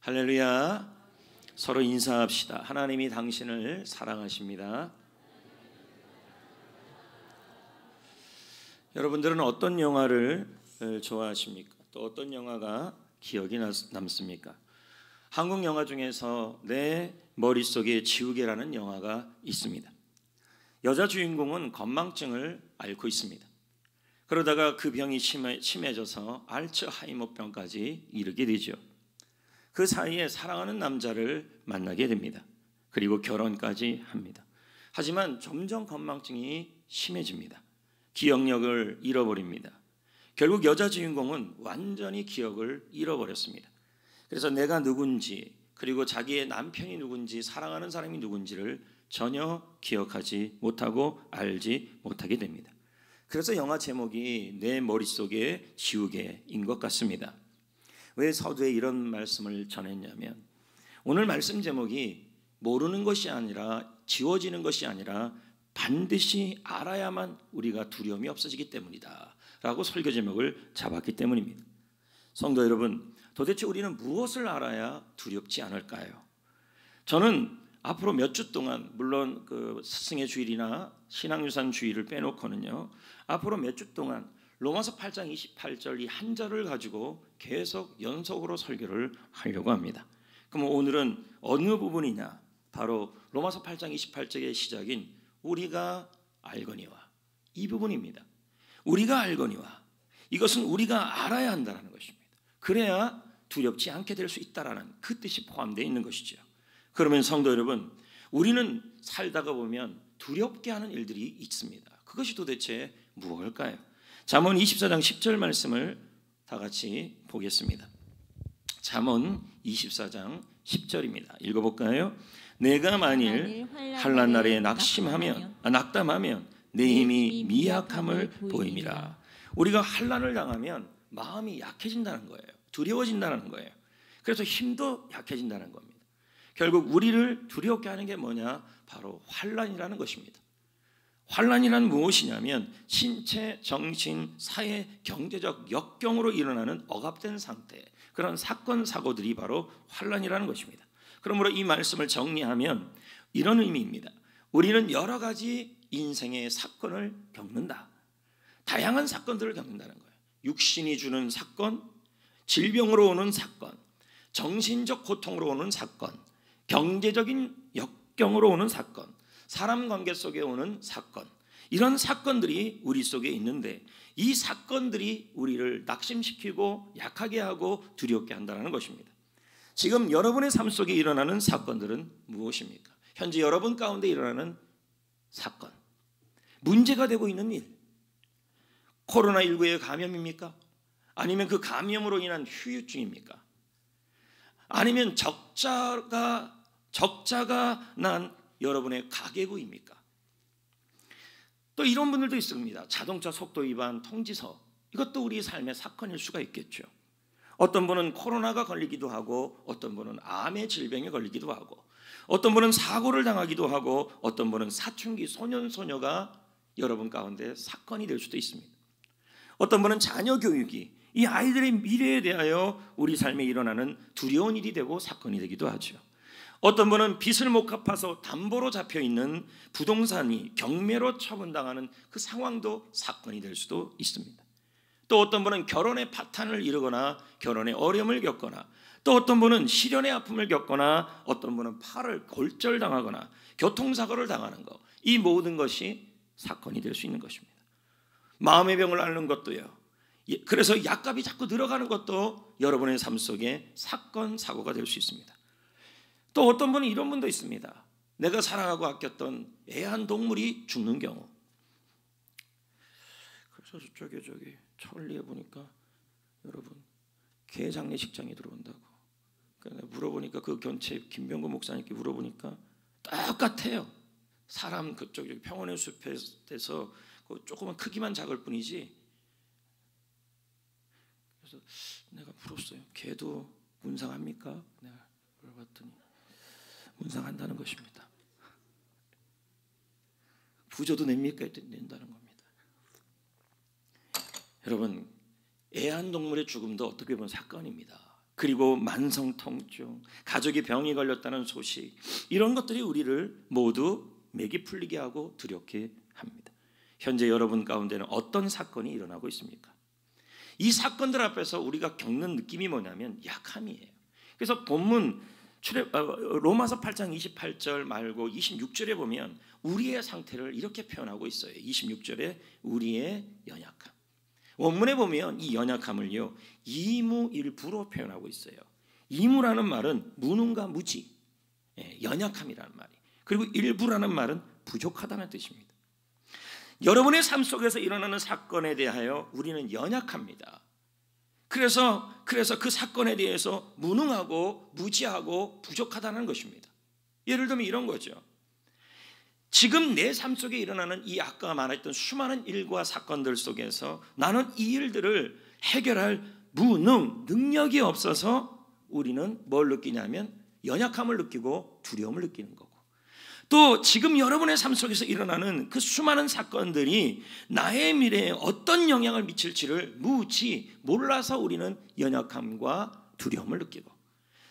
할렐루야. 서로 인사합시다. 하나님이 당신을 사랑하십니다. 여러분들은 어떤 영화를 좋아하십니까? 또 어떤 영화가 기억이 남습니까? 한국 영화 중에서 내 머릿속에 지우개라는 영화가 있습니다. 여자 주인공은 건망증을 앓고 있습니다. 그러다가 그 병이 심해져서 알츠하이머병까지 이르게 되죠. 그 사이에 사랑하는 남자를 만나게 됩니다. 그리고 결혼까지 합니다. 하지만 점점 건망증이 심해집니다. 기억력을 잃어버립니다. 결국 여자 주인공은 완전히 기억을 잃어버렸습니다. 그래서 내가 누군지, 그리고 자기의 남편이 누군지, 사랑하는 사람이 누군지를 전혀 기억하지 못하고 알지 못하게 됩니다. 그래서 영화 제목이 내 머릿속에 지우개인 것 같습니다. 왜 서두에 이런 말씀을 전했냐면, 오늘 말씀 제목이 모르는 것이 아니라, 지워지는 것이 아니라 반드시 알아야만 우리가 두려움이 없어지기 때문이다 라고 설교 제목을 잡았기 때문입니다. 성도 여러분, 도대체 우리는 무엇을 알아야 두렵지 않을까요? 저는 앞으로 몇 주 동안, 물론 그 스승의 주일이나 신앙유산 주일을 빼놓고는요, 앞으로 몇 주 동안 로마서 8장 28절 이 한 절을 가지고 계속 연속으로 설교를 하려고 합니다. 그럼 오늘은 어느 부분이냐? 바로 로마서 8장 28절의 시작인 우리가 알거니와, 이 부분입니다. 우리가 알거니와, 이것은 우리가 알아야 한다는 것입니다. 그래야 두렵지 않게 될 수 있다라는 그 뜻이 포함되어 있는 것이죠. 그러면 성도 여러분, 우리는 살다가 보면 두렵게 하는 일들이 있습니다. 그것이 도대체 무엇일까요? 잠언 24장 10절 말씀을 다 같이 보겠습니다. 잠언 24장 10절입니다. 읽어볼까요? 내가 만일 환난 날에 낙담하면 내 힘이 미약함을 보임이라. 우리가 환난을 당하면 마음이 약해진다는 거예요. 두려워진다는 거예요. 그래서 힘도 약해진다는 겁니다. 결국 우리를 두렵게 하는 게 뭐냐? 바로 환난이라는 것입니다. 환난이란 무엇이냐면 신체, 정신, 사회, 경제적 역경으로 일어나는 억압된 상태, 그런 사건, 사고들이 바로 환난이라는 것입니다. 그러므로 이 말씀을 정리하면 이런 의미입니다. 우리는 여러 가지 인생의 사건을 겪는다. 다양한 사건들을 겪는다는 거예요. 육신이 주는 사건, 질병으로 오는 사건, 정신적 고통으로 오는 사건, 경제적인 역경으로 오는 사건, 사람 관계 속에 오는 사건, 이런 사건들이 우리 속에 있는데, 이 사건들이 우리를 낙심시키고 약하게 하고 두렵게 한다는 것입니다. 지금 여러분의 삶 속에 일어나는 사건들은 무엇입니까? 현재 여러분 가운데 일어나는 사건, 문제가 되고 있는 일, 코로나19의 감염입니까? 아니면 그 감염으로 인한 후유증입니까? 아니면 적자가 난 여러분의 가계부입니까? 또 이런 분들도 있습니다. 자동차 속도 위반 통지서, 이것도 우리 삶의 사건일 수가 있겠죠. 어떤 분은 코로나가 걸리기도 하고, 어떤 분은 암의 질병에 걸리기도 하고, 어떤 분은 사고를 당하기도 하고, 어떤 분은 사춘기 소년 소녀가 여러분 가운데 사건이 될 수도 있습니다. 어떤 분은 자녀 교육이, 이 아이들의 미래에 대하여 우리 삶에 일어나는 두려운 일이 되고 사건이 되기도 하죠. 어떤 분은 빚을 못 갚아서 담보로 잡혀있는 부동산이 경매로 처분당하는 그 상황도 사건이 될 수도 있습니다. 또 어떤 분은 결혼의 파탄을 이루거나 결혼의 어려움을 겪거나, 또 어떤 분은 실연의 아픔을 겪거나, 어떤 분은 팔을 골절당하거나 교통사고를 당하는 것, 이 모든 것이 사건이 될 수 있는 것입니다. 마음의 병을 앓는 것도요, 그래서 약값이 자꾸 늘어가는 것도 여러분의 삶 속에 사건, 사고가 될 수 있습니다. 또 어떤 분은 이런 분도 있습니다. 내가 사랑하고 아꼈던 애완동물이 죽는 경우. 그래서 저기 천리에 보니까 여러분 개 장례식장에 들어온다고. 그러니까 물어보니까 그 견체 김병구 목사님께 물어보니까 똑같아요. 사람 그쪽 평원의 숲에서 조그만 크기만 작을 뿐이지. 그래서 내가 물었어요. 개도 문상합니까? 내가 물어봤더니 문상한다는 것입니다. 부조도 냅니까? 낸다는 겁니다. 여러분, 애완동물의 죽음도 어떻게 보면 사건입니다. 그리고 만성통증, 가족이 병이 걸렸다는 소식, 이런 것들이 우리를 모두 맥이 풀리게 하고 두렵게 합니다. 현재 여러분 가운데는 어떤 사건이 일어나고 있습니까? 이 사건들 앞에서 우리가 겪는 느낌이 뭐냐면 약함이에요. 그래서 본문 로마서 8장 28절 말고 26절에 보면 우리의 상태를 이렇게 표현하고 있어요. 26절에 우리의 연약함. 원문에 보면 이 연약함을요, 이무일부로 표현하고 있어요. 이무라는 말은 무능과 무지, 연약함이라는 말이. 그리고 일부라는 말은 부족하다는 뜻입니다. 여러분의 삶 속에서 일어나는 사건에 대하여 우리는 연약합니다. 그래서 그 사건에 대해서 무능하고 무지하고 부족하다는 것입니다. 예를 들면 이런 거죠. 지금 내 삶 속에 일어나는 이 아까 말했던 수많은 일과 사건들 속에서 나는 이 일들을 해결할 능력이 없어서 우리는 뭘 느끼냐면 연약함을 느끼고 두려움을 느끼는 거고, 또 지금 여러분의 삶 속에서 일어나는 그 수많은 사건들이 나의 미래에 어떤 영향을 미칠지를 몰라서 우리는 연약함과 두려움을 느끼고,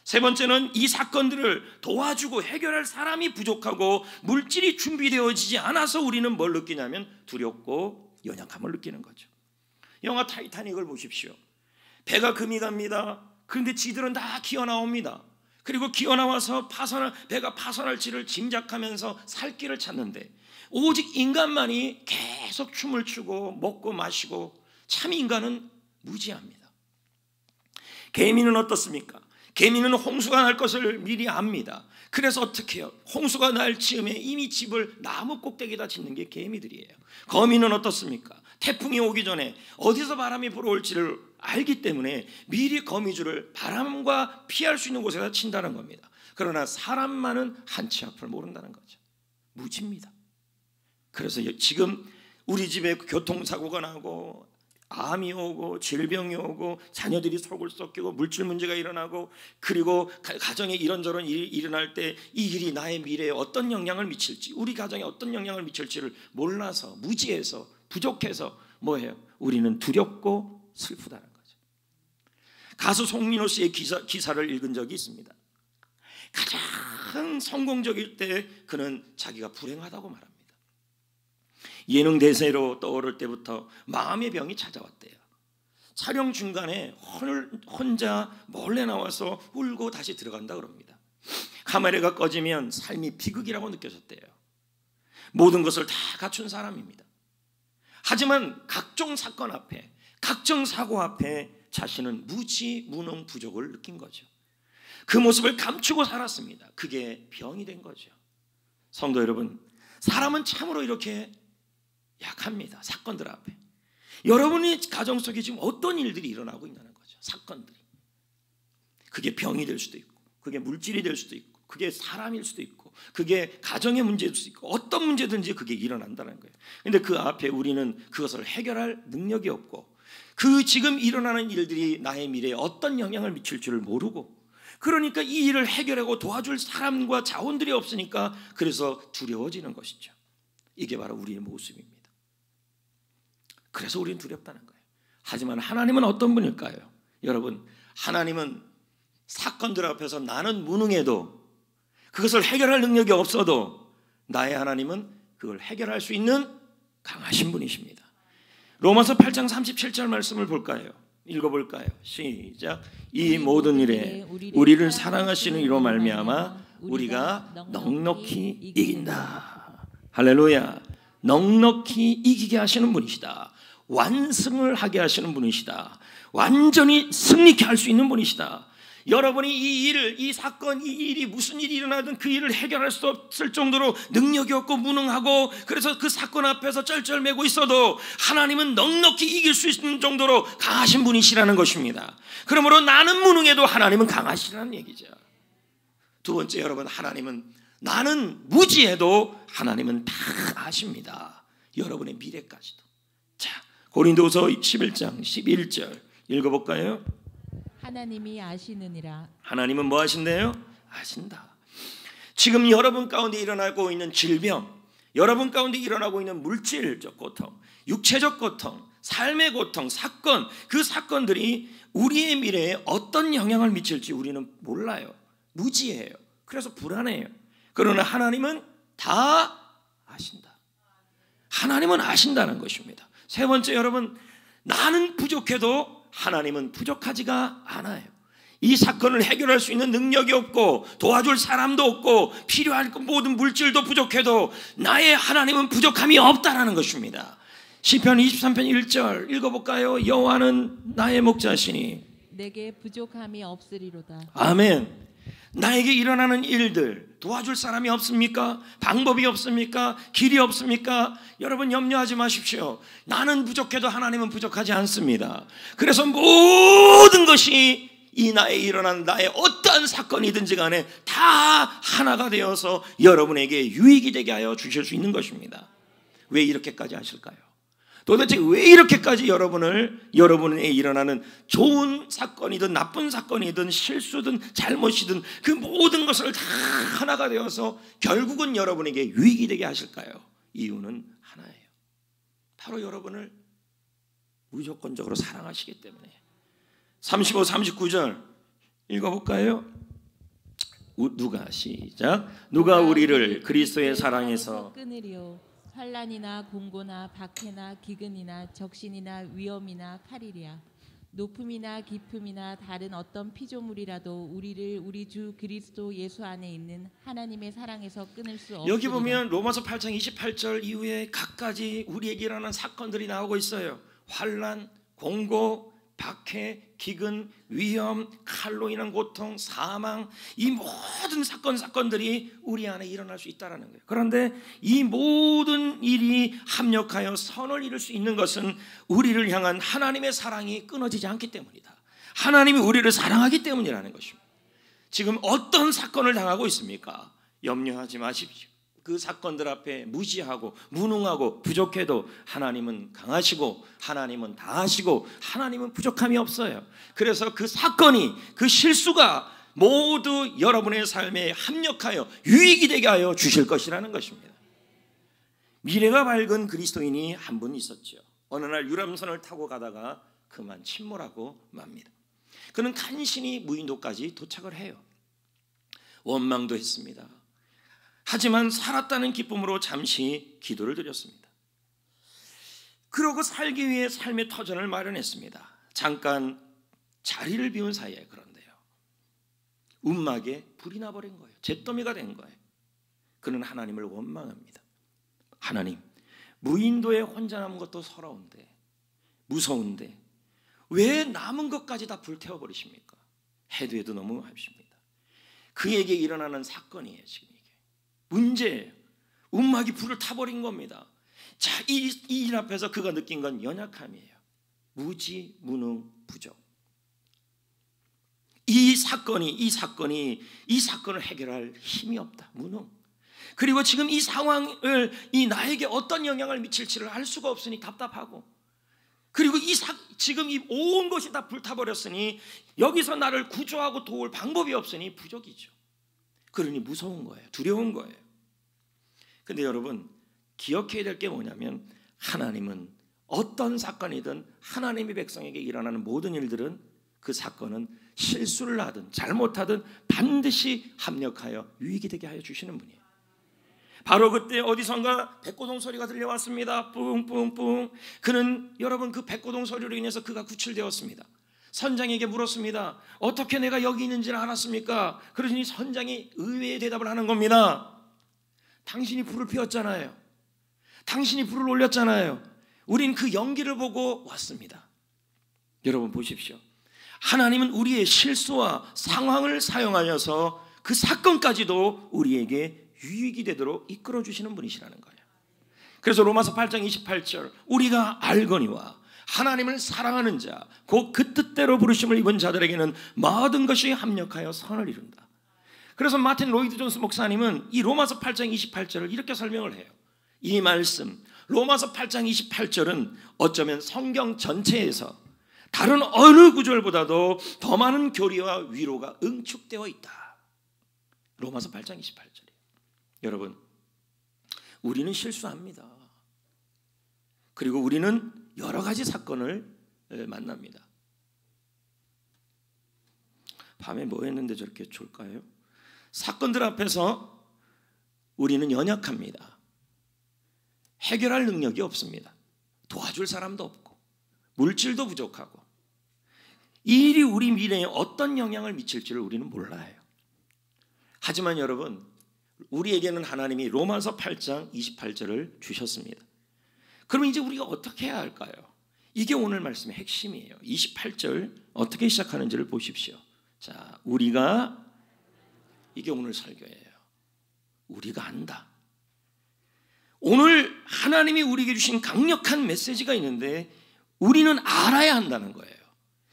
세 번째는 이 사건들을 도와주고 해결할 사람이 부족하고 물질이 준비되어지지 않아서 우리는 뭘 느끼냐면 두렵고 연약함을 느끼는 거죠. 영화 타이타닉을 보십시오. 배가 금이 갑니다. 그런데 지들은 다 기어 나옵니다. 그리고 기어 나와서 배가 파손할지를 짐작하면서 살 길을 찾는데 오직 인간만이 계속 춤을 추고 먹고 마시고, 참 인간은 무지합니다. 개미는 어떻습니까? 개미는 홍수가 날 것을 미리 압니다. 그래서 어떻게 해요? 홍수가 날 즈음에 이미 집을 나무 꼭대기에다 짓는 게 개미들이에요. 거미는 어떻습니까? 태풍이 오기 전에 어디서 바람이 불어올지를 알기 때문에 미리 거미줄을 바람과 피할 수 있는 곳에다 친다는 겁니다. 그러나 사람만은 한치 앞을 모른다는 거죠. 무지입니다. 그래서 지금 우리 집에 교통사고가 나고 암이 오고 질병이 오고 자녀들이 속을 썩이고 물질 문제가 일어나고, 그리고 가정에 이런저런 일이 일어날 때 이 일이 나의 미래에 어떤 영향을 미칠지, 우리 가정에 어떤 영향을 미칠지를 몰라서 무지해서 부족해서 뭐예요? 우리는 두렵고 슬프다는 거죠. 가수 송민호 씨의 기사를 읽은 적이 있습니다. 가장 성공적일 때 그는 자기가 불행하다고 말합니다. 예능 대세로 떠오를 때부터 마음의 병이 찾아왔대요. 촬영 중간에 혼자 몰래 나와서 울고 다시 들어간다 그럽니다. 카메라가 꺼지면 삶이 비극이라고 느껴졌대요. 모든 것을 다 갖춘 사람입니다. 하지만 각종 사건 앞에, 각종 사고 앞에 자신은 무지, 무능, 부족을 느낀 거죠. 그 모습을 감추고 살았습니다. 그게 병이 된 거죠. 성도 여러분, 사람은 참으로 이렇게 약합니다. 사건들 앞에. 여러분의 가정 속에 지금 어떤 일들이 일어나고 있냐는 거죠. 사건들이. 그게 병이 될 수도 있고, 그게 물질이 될 수도 있고, 그게 사람일 수도 있고, 그게 가정의 문제일 수도 있고, 어떤 문제든지 그게 일어난다는 거예요. 그런데 그 앞에 우리는 그것을 해결할 능력이 없고, 그 지금 일어나는 일들이 나의 미래에 어떤 영향을 미칠 줄을 모르고, 그러니까 이 일을 해결하고 도와줄 사람과 자원들이 없으니까 그래서 두려워지는 것이죠. 이게 바로 우리의 모습입니다. 그래서 우리는 두렵다는 거예요. 하지만 하나님은 어떤 분일까요? 여러분, 하나님은 사건들 앞에서 나는 무능해도, 그것을 해결할 능력이 없어도 나의 하나님은 그걸 해결할 수 있는 강하신 분이십니다. 로마서 8장 37절 말씀을 볼까요? 읽어볼까요? 시작. 이 모든 일에 우리를 사랑하시는 이로 말미암아 우리가 넉넉히 이긴다. 할렐루야. 넉넉히 이기게 하시는 분이시다. 완승을 하게 하시는 분이시다. 완전히 승리케 할 수 있는 분이시다. 여러분이 이 일을, 이 사건, 이 일이 무슨 일이 일어나든 그 일을 해결할 수 없을 정도로 능력이 없고 무능하고, 그래서 그 사건 앞에서 쩔쩔매고 있어도 하나님은 넉넉히 이길 수 있는 정도로 강하신 분이시라는 것입니다. 그러므로 나는 무능해도 하나님은 강하시라는 얘기죠. 두 번째, 여러분, 하나님은 나는 무지해도 하나님은 다 아십니다. 여러분의 미래까지도. 자, 고린도서 11장 11절 읽어볼까요? 하나님이 아시느니라. 하나님은 뭐 하신대요? 아신다. 지금 여러분 가운데 일어나고 있는 질병, 여러분 가운데 일어나고 있는 물질적 고통, 육체적 고통, 삶의 고통, 사건, 그 사건들이 우리의 미래에 어떤 영향을 미칠지 우리는 몰라요. 무지해요. 그래서 불안해요. 그러나 하나님은 다 아신다. 하나님은 아신다는 것입니다. 세 번째, 여러분, 나는 부족해도 하나님은 부족하지가 않아요. 이 사건을 해결할 수 있는 능력이 없고 도와줄 사람도 없고 필요한 모든 물질도 부족해도 나의 하나님은 부족함이 없다라는 것입니다. 시편 23편 1절 읽어볼까요? 여호와는 나의 목자시니 내게 부족함이 없으리로다. 아멘. 나에게 일어나는 일들 도와줄 사람이 없습니까? 방법이 없습니까? 길이 없습니까? 여러분 염려하지 마십시오. 나는 부족해도 하나님은 부족하지 않습니다. 그래서 모든 것이 이 나에 일어난 나의 어떠한 사건이든지 간에 다 하나가 되어서 여러분에게 유익이 되게 하여 주실 수 있는 것입니다. 왜 이렇게까지 하실까요? 도대체 왜 이렇게까지 여러분에 일어나는 좋은 사건이든 나쁜 사건이든 실수든 잘못이든 그 모든 것을 다 하나가 되어서 결국은 여러분에게 유익이 되게 하실까요? 이유는 하나예요. 바로 여러분을 무조건적으로 사랑하시기 때문에. 35, 39절 읽어볼까요? 시작. 누가 우리를 그리스도의 사랑에서 끊으리요. 환난이나 공고나 박해나 기근이나 적신이나 위험이나 칼이랴. 높음이나 깊음이나 다른 어떤 피조물이라도 우리를 우리 주 그리스도 예수 안에 있는 하나님의 사랑에서 끊을 수 없으리라. 여기 보면 로마서 8장 28절 이후에 각가지 우리에게 일어난 사건들이 나오고 있어요. 환난, 공고, 박해, 기근, 위험, 칼로 인한 고통, 사망, 이 모든 사건들이 우리 안에 일어날 수 있다는 거예요. 그런데 이 모든 일이 합력하여 선을 이룰 수 있는 것은 우리를 향한 하나님의 사랑이 끊어지지 않기 때문이다. 하나님이 우리를 사랑하기 때문이라는 것입니다. 지금 어떤 사건을 당하고 있습니까? 염려하지 마십시오. 그 사건들 앞에 무시하고 무능하고 부족해도 하나님은 강하시고 하나님은 다 하시고 하나님은 부족함이 없어요. 그래서 그 사건이, 그 실수가 모두 여러분의 삶에 합력하여 유익이 되게 하여 주실 것이라는 것입니다. 미래가 밝은 그리스도인이 한 분 있었죠. 어느 날 유람선을 타고 가다가 그만 침몰하고 맙니다. 그는 간신히 무인도까지 도착을 해요. 원망도 했습니다. 하지만 살았다는 기쁨으로 잠시 기도를 드렸습니다. 그러고 살기 위해 삶의 터전을 마련했습니다. 잠깐 자리를 비운 사이에 그런데요, 움막에 불이 나버린 거예요. 잿더미가 된 거예요. 그는 하나님을 원망합니다. 하나님, 무인도에 혼자 남은 것도 서러운데, 무서운데 왜 남은 것까지 다 불태워버리십니까? 해도 너무 합십니다. 그에게 일어나는 사건이에요. 지금 문제예요. 움막이 불을 타버린 겁니다. 자, 이 일 앞에서 그가 느낀 건 연약함이에요. 무지, 무능, 부족. 이 사건을 해결할 힘이 없다. 무능. 그리고 지금 이 상황을 나에게 어떤 영향을 미칠지를 알 수가 없으니 답답하고, 그리고 지금 이 온 것이 다 불타버렸으니 여기서 나를 구조하고 도울 방법이 없으니 부족이죠. 그러니 무서운 거예요. 두려운 거예요. 근데 여러분, 기억해야 될 게 뭐냐면, 하나님은 어떤 사건이든 하나님의 백성에게 일어나는 모든 일들은, 그 사건은 실수를 하든 잘못하든 반드시 합력하여 유익이 되게 하여 주시는 분이에요. 바로 그때 어디선가 백고동 소리가 들려왔습니다. 뿡뿡뿡. 그는, 여러분, 그 백고동 소리로 인해서 그가 구출되었습니다. 선장에게 물었습니다. 어떻게 내가 여기 있는지를 알았습니까? 그러니 선장이 의외의 대답을 하는 겁니다. 당신이 불을 피웠잖아요. 당신이 불을 올렸잖아요. 우린 그 연기를 보고 왔습니다. 여러분 보십시오. 하나님은 우리의 실수와 상황을 사용하여서 그 사건까지도 우리에게 유익이 되도록 이끌어 주시는 분이시라는 거예요. 그래서 로마서 8장 28절, 우리가 알거니와 하나님을 사랑하는 자, 곧 그 뜻대로 부르심을 입은 자들에게는 모든 것이 합력하여 선을 이룬다. 그래서 마틴 로이드 존스 목사님은 이 로마서 8장 28절을 이렇게 설명을 해요. 이 말씀, 로마서 8장 28절은 어쩌면 성경 전체에서 다른 어느 구절보다도 더 많은 교리와 위로가 응축되어 있다. 로마서 8장 28절이에요. 여러분, 우리는 실수합니다. 그리고 우리는 여러 가지 사건을 만납니다. 밤에 뭐 했는데 저렇게 졸까요? 사건들 앞에서 우리는 연약합니다. 해결할 능력이 없습니다. 도와줄 사람도 없고 물질도 부족하고 이 일이 우리 미래에 어떤 영향을 미칠지를 우리는 몰라요. 하지만 여러분, 우리에게는 하나님이 로마서 8장 28절을 주셨습니다. 그러면 이제 우리가 어떻게 해야 할까요? 이게 오늘 말씀의 핵심이에요. 28절 어떻게 시작하는지를 보십시오. 자, 우리가, 이게 오늘 설교예요. 우리가 안다. 오늘 하나님이 우리에게 주신 강력한 메시지가 있는데 우리는 알아야 한다는 거예요.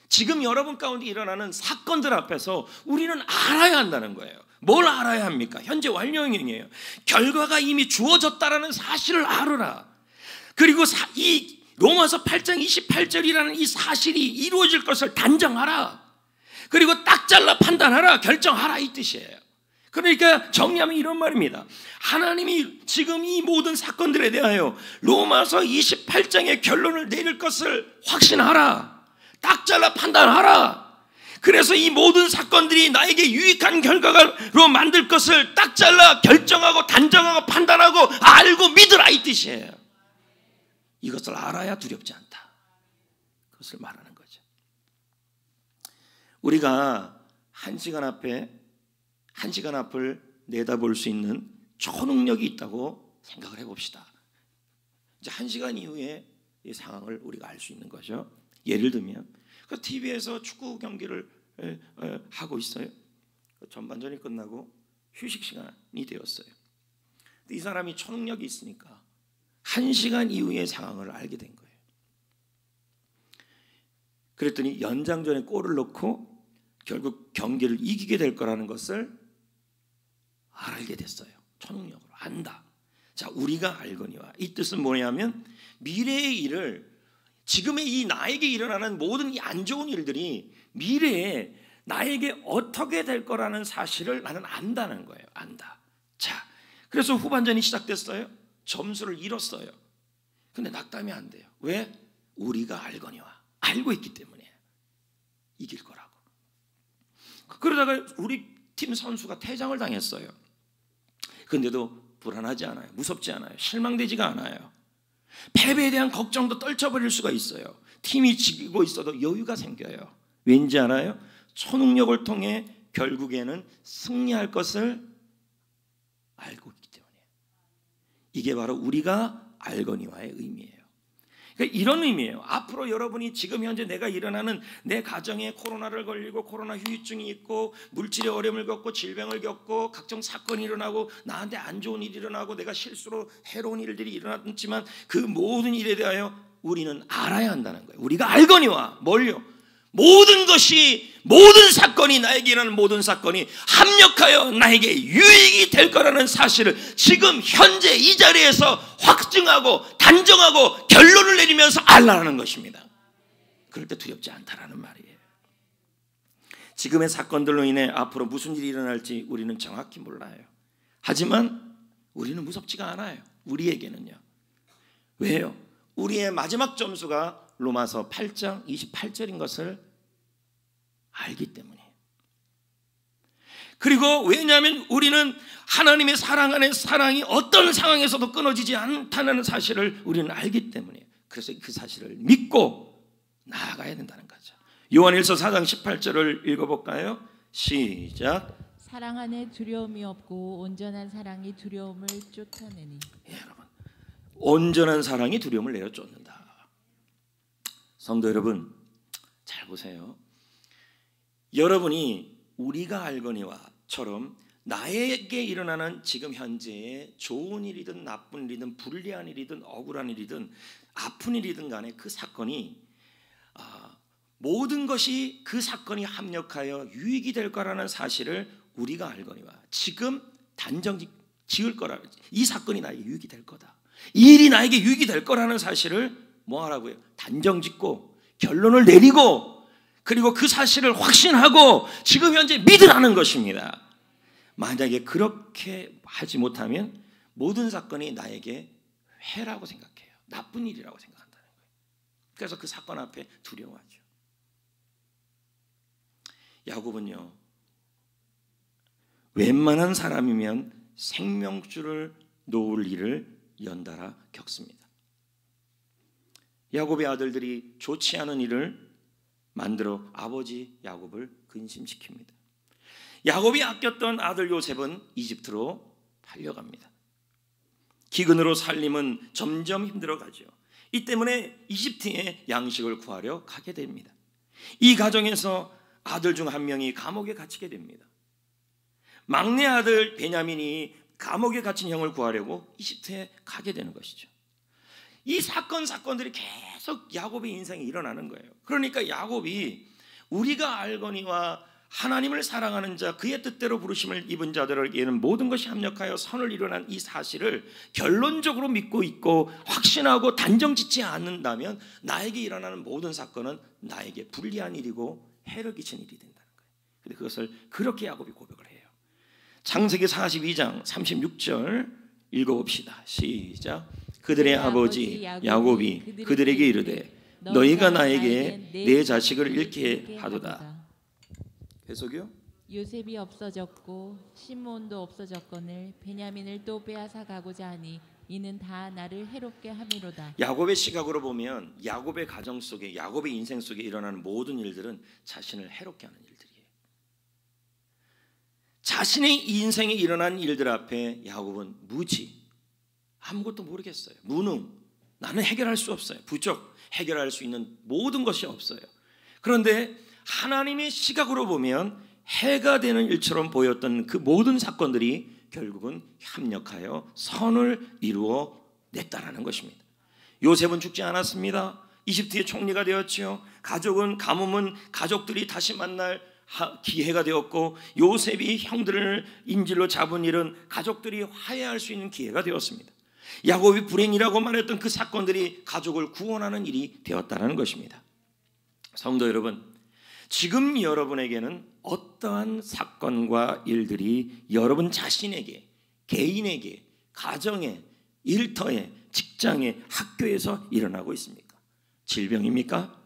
지금 여러분 가운데 일어나는 사건들 앞에서 우리는 알아야 한다는 거예요. 뭘 알아야 합니까? 현재 완료형이에요. 결과가 이미 주어졌다라는 사실을 알아라. 그리고 이 로마서 8장 28절이라는 이 사실이 이루어질 것을 단정하라. 그리고 딱 잘라 판단하라, 결정하라, 이 뜻이에요. 그러니까 정리하면 이런 말입니다. 하나님이 지금 이 모든 사건들에 대하여 로마서 28장의 결론을 내릴 것을 확신하라. 딱 잘라 판단하라. 그래서 이 모든 사건들이 나에게 유익한 결과로 만들 것을 딱 잘라 결정하고 단정하고 판단하고 알고 믿으라, 이 뜻이에요. 이것을 알아야 두렵지 않다. 그것을 말하는 거죠. 우리가 한 시간 앞을 내다볼 수 있는 초능력이 있다고 생각을 해봅시다. 이제 한 시간 이후에 이 상황을 우리가 알 수 있는 거죠. 예를 들면 TV에서 축구 경기를 하고 있어요. 전반전이 끝나고 휴식 시간이 되었어요. 이 사람이 초능력이 있으니까 한 시간 이후의 상황을 알게 된 거예요. 그랬더니 연장전에 골을 넣고 결국 경기를 이기게 될 거라는 것을 알게 됐어요. 초능력으로 안다. 자, 우리가 알거니와, 이 뜻은 뭐냐면 미래의 일을, 지금의 이 나에게 일어나는 모든 이 안 좋은 일들이 미래에 나에게 어떻게 될 거라는 사실을 나는 안다는 거예요. 안다. 자, 그래서 후반전이 시작됐어요. 점수를 잃었어요. 근데 낙담이 안 돼요. 왜? 우리가 알거니와, 알고 있기 때문에 이길 거라고. 그러다가 우리 팀 선수가 퇴장을 당했어요. 근데도 불안하지 않아요. 무섭지 않아요. 실망되지가 않아요. 패배에 대한 걱정도 떨쳐버릴 수가 있어요. 팀이 지고 있어도 여유가 생겨요. 왠지 알아요? 초능력을 통해 결국에는 승리할 것을 알고 있기 때문에. 이게 바로 우리가 알거니와의 의미예요. 그러니까 이런 의미예요. 앞으로 여러분이 지금 현재 내가 일어나는 내 가정에 코로나를 걸리고 코로나 후유증이 있고 물질의 어려움을 겪고 질병을 겪고 각종 사건이 일어나고 나한테 안 좋은 일이 일어나고 내가 실수로 해로운 일들이 일어났지만 그 모든 일에 대하여 우리는 알아야 한다는 거예요. 우리가 알거니와, 뭘요? 모든 사건이, 나에게 일어나는 모든 사건이 합력하여 나에게 유익이 될 거라는 사실을 지금 현재 이 자리에서 확증하고 단정하고 결론을 내리면서 알라는 것입니다. 그럴 때 두렵지 않다라는 말이에요. 지금의 사건들로 인해 앞으로 무슨 일이 일어날지 우리는 정확히 몰라요. 하지만 우리는 무섭지가 않아요. 우리에게는요. 왜요? 우리의 마지막 점수가 로마서 8장 28절인 것을 알기 때문에. 그리고 왜냐하면 우리는 하나님의 사랑 안에 사랑이 어떤 상황에서도 끊어지지 않다는 사실을 우리는 알기 때문에. 그래서 그 사실을 믿고 나아가야 된다는 거죠. 요한일서 4장 18절을 읽어볼까요? 시작. 사랑 안에 두려움이 없고 온전한 사랑이 두려움을 쫓아내니. 예, 여러분, 온전한 사랑이 두려움을 내어쫓는다. 성도 여러분, 잘 보세요. 여러분이 우리가 알거니와처럼 나에게 일어나는 지금 현재의 좋은 일이든 나쁜 일이든 불리한 일이든 억울한 일이든 아픈 일이든 간에 그 사건이 모든 것이 그 사건이 합력하여 유익이 될 거라는 사실을 우리가 알거니와, 지금 단정 지을 거라, 이 사건이 나에게 유익이 될 거다, 이 일이 나에게 유익이 될 거라는 사실을 뭐 하라고요? 단정 짓고 결론을 내리고 그리고 그 사실을 확신하고 지금 현재 믿으라는 것입니다. 만약에 그렇게 하지 못하면 모든 사건이 나에게 해라고 생각해요. 나쁜 일이라고 생각한다는 거예요. 그래서 그 사건 앞에 두려워하죠. 야곱은요, 웬만한 사람이면 생명줄을 놓을 일을 연달아 겪습니다. 야곱의 아들들이 좋지 않은 일을 만들어 아버지 야곱을 근심시킵니다. 야곱이 아꼈던 아들 요셉은 이집트로 팔려갑니다. 기근으로 살림은 점점 힘들어가죠. 이 때문에 이집트에 양식을 구하려 가게 됩니다. 이 과정에서 아들 중 한 명이 감옥에 갇히게 됩니다. 막내 아들 베냐민이 감옥에 갇힌 형을 구하려고 이집트에 가게 되는 것이죠. 이 사건들이 계속 야곱의 인생에 일어나는 거예요. 그러니까 야곱이 우리가 알거니와 하나님을 사랑하는 자, 그의 뜻대로 부르심을 입은 자들에게는 모든 것이 합력하여 선을 이루는 이 사실을 결론적으로 믿고 있고 확신하고 단정짓지 않는다면 나에게 일어나는 모든 사건은 나에게 불리한 일이고 해를 끼치는 일이 된다는 거예요. 그런데 그것을 그렇게 야곱이 고백을 해요. 창세기 42장 36절 읽어봅시다. 시작. 그들의 아버지 야곱이 그들에게 이르되 너희가 나에게 내 자식을 잃게 하도다. 계속요. 요셉이 없어졌고 시므온도 없어졌거늘 베냐민을 또 빼앗아 가고자 하니 이는 다 나를 해롭게 함이로다. 야곱의 시각으로 보면 야곱의 가정 속에, 야곱의 인생 속에 일어나는 모든 일들은 자신을 해롭게 하는 일들이에요. 자신의 인생에 일어난 일들 앞에 야곱은 무지, 아무것도 모르겠어요. 무능, 나는 해결할 수 없어요. 부족, 해결할 수 있는 모든 것이 없어요. 그런데 하나님의 시각으로 보면 해가 되는 일처럼 보였던 그 모든 사건들이 결국은 합력하여 선을 이루어 냈다라는 것입니다. 요셉은 죽지 않았습니다. 이집트의 총리가 되었지요. 가뭄은 가족들이 다시 만날 기회가 되었고, 요셉이 형들을 인질로 잡은 일은 가족들이 화해할 수 있는 기회가 되었습니다. 야곱이 불행이라고 말했던 그 사건들이 가족을 구원하는 일이 되었다는 것입니다. 성도 여러분, 지금 여러분에게는 어떠한 사건과 일들이 여러분 자신에게, 개인에게, 가정에, 일터에, 직장에, 학교에서 일어나고 있습니까? 질병입니까?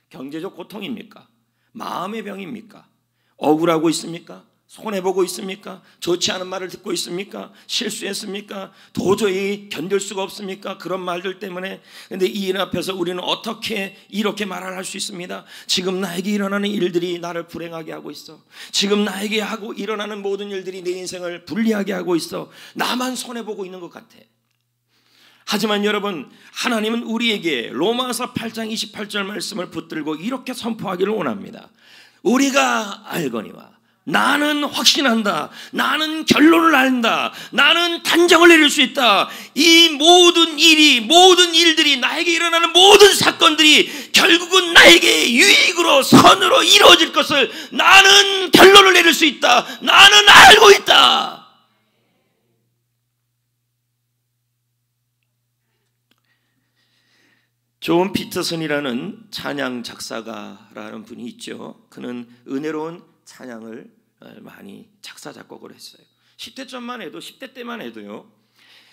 경제적 고통입니까? 마음의 병입니까? 억울하고 있습니까? 손해보고 있습니까? 좋지 않은 말을 듣고 있습니까? 실수했습니까? 도저히 견딜 수가 없습니까? 그런 말들 때문에. 그런데 이 일 앞에서 우리는 어떻게 이렇게 말을 할 수 있습니다. 지금 나에게 일어나는 일들이 나를 불행하게 하고 있어. 지금 나에게 일어나는 모든 일들이 내 인생을 불리하게 하고 있어. 나만 손해보고 있는 것 같아. 하지만 여러분, 하나님은 우리에게 로마서 8장 28절 말씀을 붙들고 이렇게 선포하기를 원합니다. 우리가 알거니와 나는 확신한다. 나는 결론을 안다. 나는 단정을 내릴 수 있다. 이 모든 일들이, 나에게 일어나는 모든 사건들이 결국은 나에게 유익으로, 선으로 이루어질 것을 나는 결론을 내릴 수 있다. 나는 알고 있다. 존 피터슨이라는 찬양 작사가라는 분이 있죠. 그는 은혜로운 찬양을 많이 작사 작곡을 했어요. 10대 때만 해도요,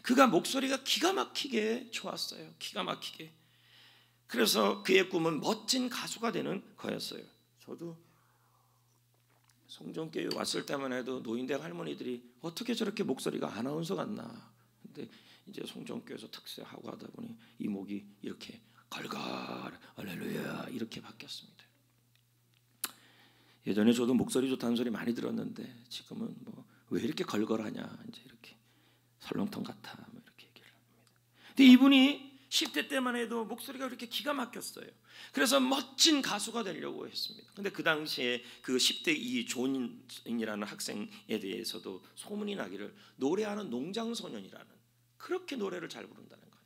그가 목소리가 기가 막히게 좋았어요. 기가 막히게. 그래서 그의 꿈은 멋진 가수가 되는 거였어요. 저도 송정교회 왔을 때만 해도 노인댁 할머니들이 어떻게 저렇게 목소리가 아나운서 같나. 근데 이제 송정교회에서 특세하고 하다 보니 이 목이 이렇게 걸걸 할렐루야 이렇게 바뀌었습니다. 예전에 저도 목소리 좋다는 소리 많이 들었는데 지금은 뭐 왜 이렇게 걸걸하냐, 이제 이렇게 설렁탕 같아 뭐 이렇게 얘기를 합니다. 근데 이분이 10대 때만 해도 목소리가 이렇게 기가 막혔어요. 그래서 멋진 가수가 되려고 했습니다. 근데 그 당시에 그 10대 이 존이라는 학생에 대해서도 소문이 나기를 노래하는 농장소년이라는, 그렇게 노래를 잘 부른다는 거예요.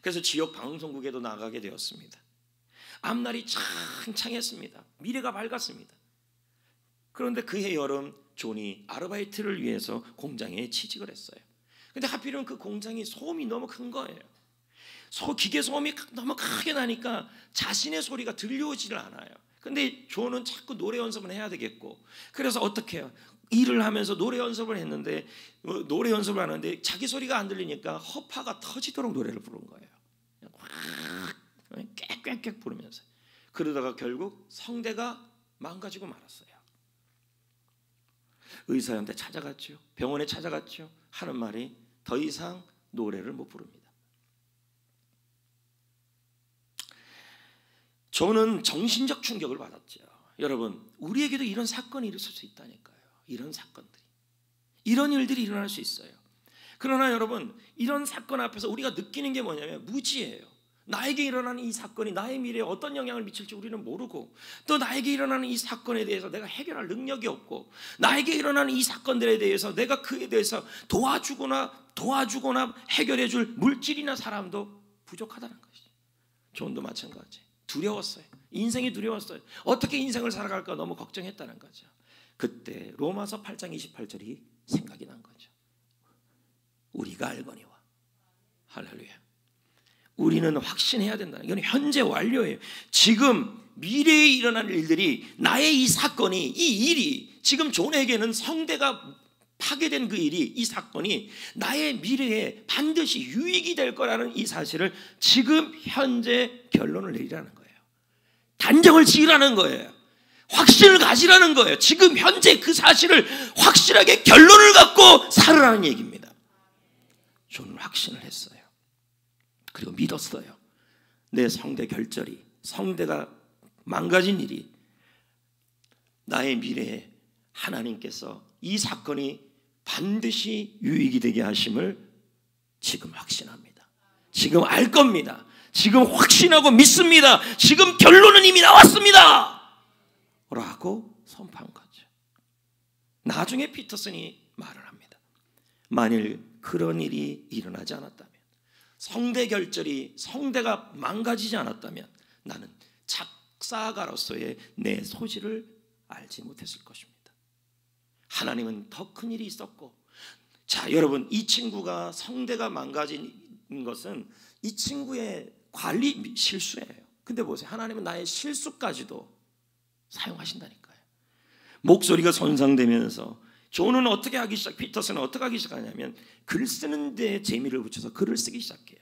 그래서 지역 방송국에도 나가게 되었습니다. 앞날이 창창했습니다. 미래가 밝았습니다. 그런데 그해 여름 존이 아르바이트를 위해서 공장에 취직을 했어요. 근데 하필이면 그 공장이 소음이 너무 큰 거예요. 기계 소음이 너무 크게 나니까 자신의 소리가 들려오지를 않아요. 근데 존은 자꾸 노래 연습을 해야 되겠고, 그래서 어떻게 해요? 일을 하면서 노래 연습을 했는데, 노래 연습을 하는데 자기 소리가 안 들리니까 허파가 터지도록 노래를 부른 거예요. 꽥꽥꽥 부르면서. 그러다가 결국 성대가 망가지고 말았어요. 의사한테 찾아갔죠. 병원에 찾아갔죠. 하는 말이 더 이상 노래를 못 부릅니다. 저는 정신적 충격을 받았죠. 여러분, 우리에게도 이런 사건이 일어설 수 있다니까요. 이런 사건들이, 이런 일들이 일어날 수 있어요. 그러나 여러분, 이런 사건 앞에서 우리가 느끼는 게 뭐냐면 무지예요. 나에게 일어나는 이 사건이 나의 미래에 어떤 영향을 미칠지 우리는 모르고, 또 나에게 일어나는 이 사건에 대해서 내가 해결할 능력이 없고, 나에게 일어나는 이 사건들에 대해서 내가 그에 대해서 도와주거나 해결해 줄 물질이나 사람도 부족하다는 것이죠. 존도 마찬가지. 두려웠어요. 인생이 두려웠어요. 어떻게 인생을 살아갈까 너무 걱정했다는 거죠. 그때 로마서 8장 28절이 생각이 난 거죠. 우리가 알거니와. 할렐루야. 우리는 확신해야 된다. 이건 현재 완료예요. 지금 미래에 일어날 일들이, 나의 이 사건이, 이 일이, 지금 존에게는 성대가 파괴된 그 일이, 이 사건이 나의 미래에 반드시 유익이 될 거라는 이 사실을 지금 현재 결론을 내리라는 거예요. 단정을 지으라는 거예요. 확신을 가지라는 거예요. 지금 현재 그 사실을 확실하게 결론을 갖고 살으라는 얘기입니다. 저는 확신을 했어요. 그리고 믿었어요. 내 성대 결절이, 성대가 망가진 일이 나의 미래에 하나님께서 이 사건이 반드시 유익이 되게 하심을 지금 확신합니다. 지금 알 겁니다. 지금 확신하고 믿습니다. 지금 결론은 이미 나왔습니다 라고 선포한 거죠. 나중에 피터슨이 말을 합니다. 만일 그런 일이 일어나지 않았다면, 성대 결절이, 성대가 망가지지 않았다면 나는 작사가로서의 내 소질을 알지 못했을 것입니다. 하나님은 더 큰 일이 있었고, 자 여러분, 이 친구가 성대가 망가진 것은 이 친구의 관리 실수예요. 근데 보세요, 하나님은 나의 실수까지도 사용하신다니까요. 목소리가 손상되면서 존은 어떻게 하기 피터슨은 어떻게 하기 시작하냐면 글 쓰는 데 재미를 붙여서 글을 쓰기 시작해요.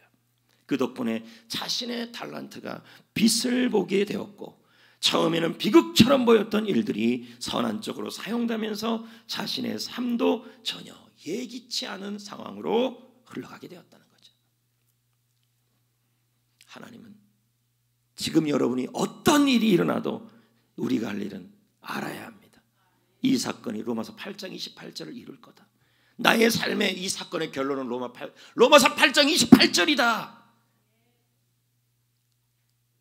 그 덕분에 자신의 탤런트가 빛을 보게 되었고, 처음에는 비극처럼 보였던 일들이 선한 쪽으로 사용되면서 자신의 삶도 전혀 예기치 않은 상황으로 흘러가게 되었다는 거죠. 하나님은 지금 여러분이 어떤 일이 일어나도 우리가 할 일은 알아야 합니다. 이 사건이 로마서 8장 28절을 이룰 거다. 나의 삶의 이 사건의 결론은 로마서 8장 28절이다.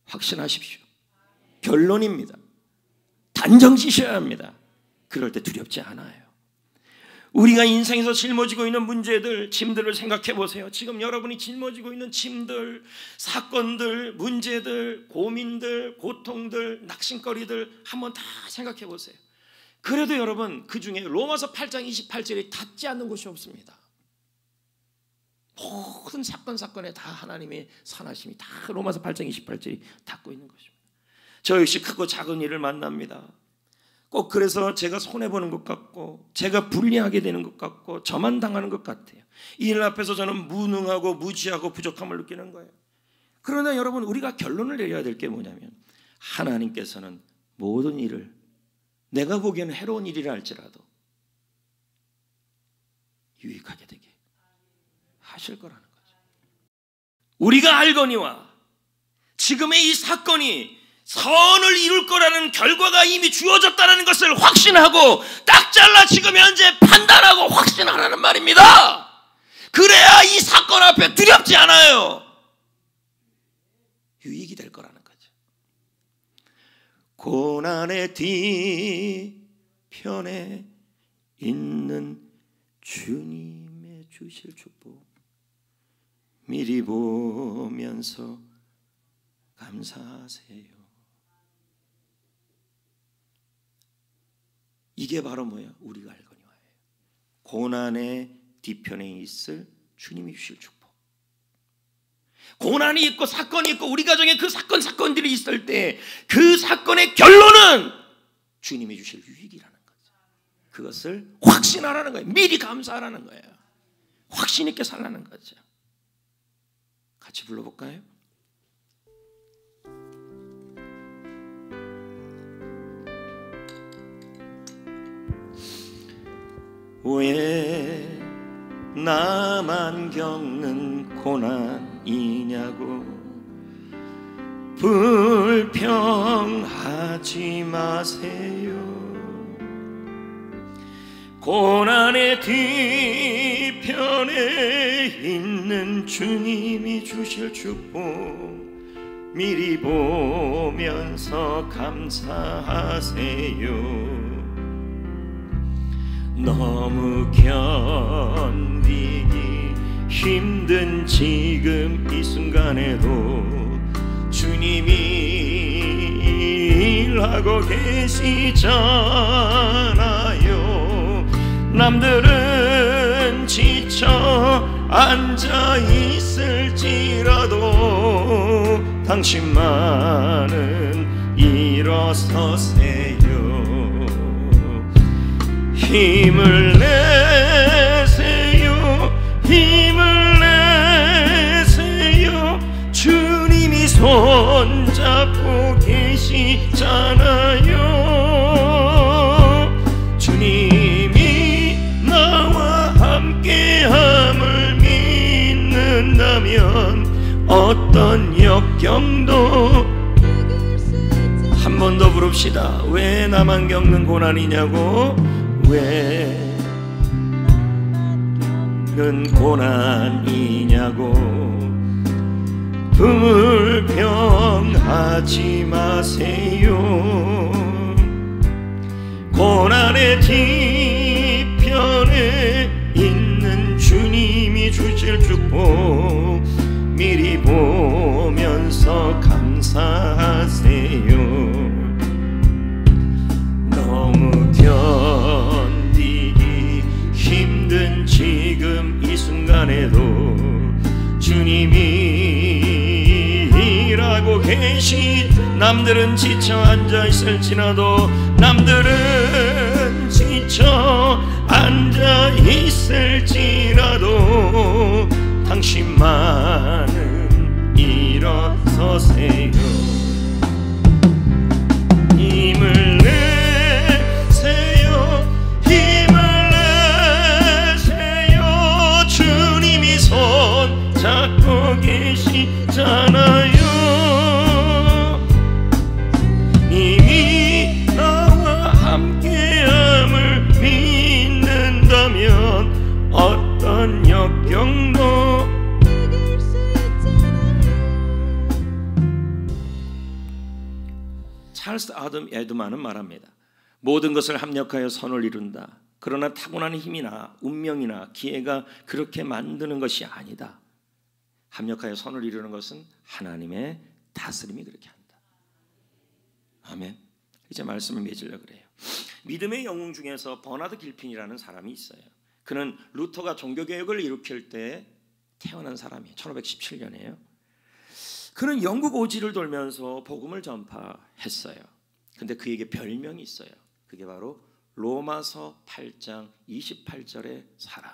확신하십시오. 결론입니다. 단정 지셔야 합니다. 그럴 때 두렵지 않아요. 우리가 인생에서 짊어지고 있는 문제들, 짐들을 생각해 보세요. 지금 여러분이 짊어지고 있는 짐들, 사건들, 문제들, 고민들, 고통들, 낙심거리들 한번 다 생각해 보세요. 그래도 여러분, 그 중에 로마서 8장 28절이 닿지 않는 곳이 없습니다. 모든 사건에 다 하나님의 선하심이 다 로마서 8장 28절이 닿고 있는 것입니다. 저 역시 크고 작은 일을 만납니다. 꼭 그래서 제가 손해보는 것 같고, 제가 불리하게 되는 것 같고, 저만 당하는 것 같아요. 이 일 앞에서 저는 무능하고 무지하고 부족함을 느끼는 거예요. 그러나 여러분, 우리가 결론을 내려야 될 게 뭐냐면, 하나님께서는 모든 일을, 내가 보기에는 해로운 일이라 할지라도 유익하게 되게 하실 거라는 거죠. 우리가 알거니와 지금의 이 사건이 선을 이룰 거라는 결과가 이미 주어졌다는 것을 확신하고 딱 잘라 지금 현재 판단하고 확신하라는 말입니다. 그래야 이 사건 앞에 두렵지 않아요. 유익이 될 거라는 거죠. 고난의 뒤편에 있는 주님의 주실 축복 미리 보면서 감사하세요. 이게 바로 뭐예요? 우리가 알거니와예요. 고난의 뒤편에 있을 주님이 주실 축복. 고난이 있고 사건이 있고 우리 가정에 그 사건들이 있을 때 그 사건의 결론은 주님이 주실 유익이라는 거죠. 그것을 확신하라는 거예요. 미리 감사하라는 거예요. 확신 있게 살라는 거죠. 같이 불러볼까요? 왜 나만 겪는 고난이냐고 불평하지 마세요. 고난의 뒤편에 있는 주님이 주실 축복 미리 보면서 감사하세요. 너무 견디기 힘든 지금 이 순간에도 주님이 일하고 계시잖아요. 남들은 지쳐 앉아 있을지라도 당신만은 일어서세요. 힘을 내세요. 힘을 내세요. 주님이 손잡고 계시잖아요. 주님이 나와 함께함을 믿는다면 어떤 역경도 한 번 더 부릅시다. 왜 나만 겪는 고난이냐고 왜 는 고난이냐고 불평하지 마세요. 고난의 뒤편에 있는 주님이 주실 축복 미리 보면서 감사하세요. 너무 견디기 힘든 지금 이 순간에도 주님이 일하고 계시 남들은 지쳐 앉아 있을지라도 남들은 지쳐 앉아 있을지라도 당신만은 일어서세요. 힘을 내세요. 힘을 내세요. 주님이 손 잡고 계시잖아요. 이미 나와 함께함을 믿는다면 어떤 역경도 찰스 아담 에드만은 말합니다. 모든 것을 합력하여 선을 이룬다. 그러나 타고난 힘이나 운명이나 기회가 그렇게 만드는 것이 아니다. 합력하여 선을 이루는 것은 하나님의 다스림이 그렇게 한다. 아멘. 이제 말씀을 맺으려고 그래요. 믿음의 영웅 중에서 버나드 길핀이라는 사람이 있어요. 그는 루터가 종교개혁을 일으킬 때 태어난 사람이에요. 1517년이에요. 그는 영국 오지를 돌면서 복음을 전파했어요. 근데 그에게 별명이 있어요. 그게 바로 로마서 8장 28절의 사람.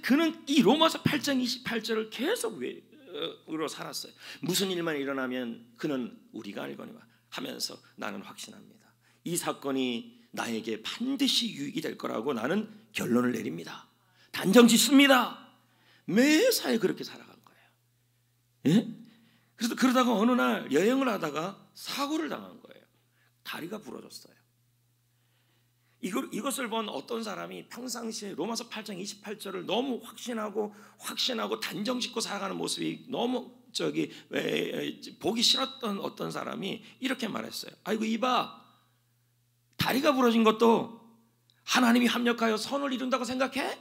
그는 이 로마서 8장 28절을 계속 외로 살았어요. 무슨 일만 일어나면 그는 우리가 알거니와 하면서 나는 확신합니다. 이 사건이 나에게 반드시 유익이 될 거라고 나는 결론을 내립니다. 단정 짓습니다. 매사에 그렇게 살아간 거예요. 예? 그래서 그러다가 어느 날 여행을 하다가 사고를 당한 거예요. 다리가 부러졌어요. 이것을 본 어떤 사람이 평상시에 로마서 8장 28절을 너무 확신하고 단정 짓고 살아가는 모습이 너무 보기 싫었던 어떤 사람이 이렇게 말했어요. 아이고 이봐, 다리가 부러진 것도 하나님이 합력하여 선을 이룬다고 생각해?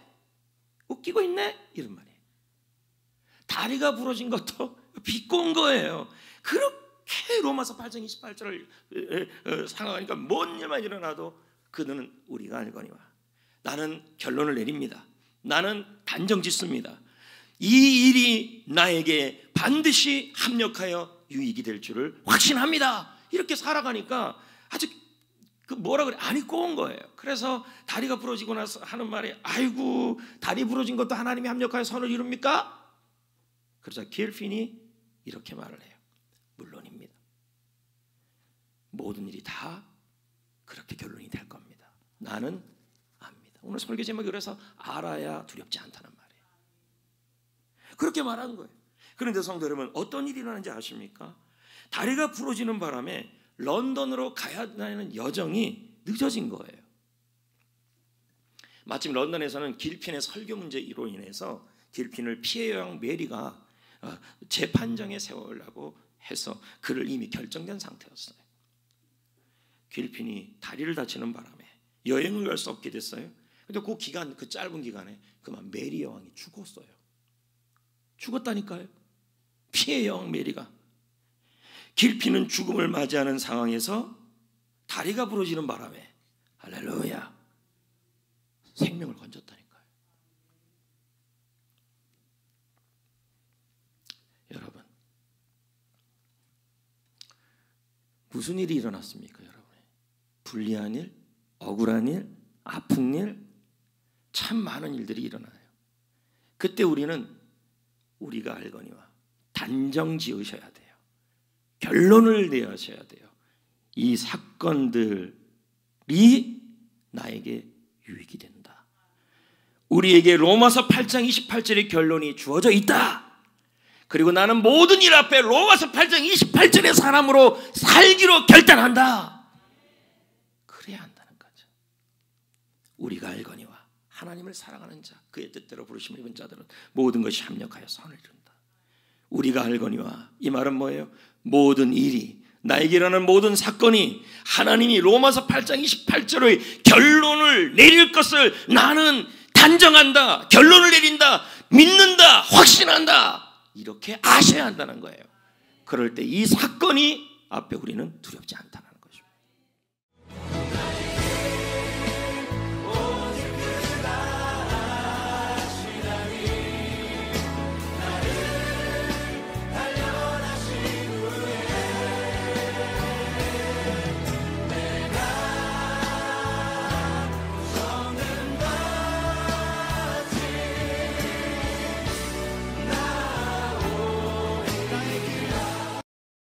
웃기고 있네? 이런 말이에요. 다리가 부러진 것도 비꼰 거예요. 그렇게 로마서 8장 28절을 생각하니까 뭔 일만 일어나도 그는 우리가 알거니와 나는 결론을 내립니다. 나는 단정 짓습니다. 이 일이 나에게 반드시 합력하여 유익이 될 줄을 확신합니다. 이렇게 살아가니까 아주 뭐라 그래, 안이 꼬운 거예요. 그래서 다리가 부러지고 나서 하는 말이 아이고 다리 부러진 것도 하나님이 합력하여 선을 이룹니까? 그러자 길핀이 이렇게 말을 해요. 물론입니다. 모든 일이 다 그렇게 결론이 될 겁니다. 나는 압니다. 오늘 설교 제목이 그래서 알아야 두렵지 않다는 말이에요. 그렇게 말한 거예요. 그런데 성도 여러분, 어떤 일이 일어나는지 아십니까? 다리가 부러지는 바람에 런던으로 가야 하는 여정이 늦어진 거예요. 마침 런던에서는 길핀의 설교 문제로 인해서 길핀을 피해야 할 메리가 재판정에 세우려고 해서 그를 이미 결정된 상태였어요. 길핀이 다리를 다치는 바람에 여행을 갈 수 없게 됐어요. 그런데 그 짧은 기간에 그만 메리 여왕이 죽었어요. 죽었다니까요. 피해 여왕 메리가. 길핀은 죽음을 맞이하는 상황에서 다리가 부러지는 바람에 할렐루야 생명을 건졌다니까요. 여러분, 무슨 일이 일어났습니까? 여러분, 불리한 일, 억울한 일, 아픈 일, 참 많은 일들이 일어나요. 그때 우리는 우리가 알거니와 단정 지으셔야 돼요. 결론을 내셔야 돼요. 이 사건들이 나에게 유익이 된다. 우리에게 로마서 8장 28절의 결론이 주어져 있다. 그리고 나는 모든 일 앞에 로마서 8장 28절의 사람으로 살기로 결단한다. 그래야 한다는 거죠. 우리가 알거니와 하나님을 사랑하는 자, 그의 뜻대로 부르심을 입은 자들은 모든 것이 합력하여 선을 이룬다. 우리가 알거니와, 이 말은 뭐예요? 모든 일이, 나에게 일어나는 모든 사건이 하나님이 로마서 8장 28절의 결론을 내릴 것을 나는 단정한다, 결론을 내린다, 믿는다, 확신한다, 이렇게 아셔야 한다는 거예요. 그럴 때 이 사건이 앞에 우리는 두렵지 않다는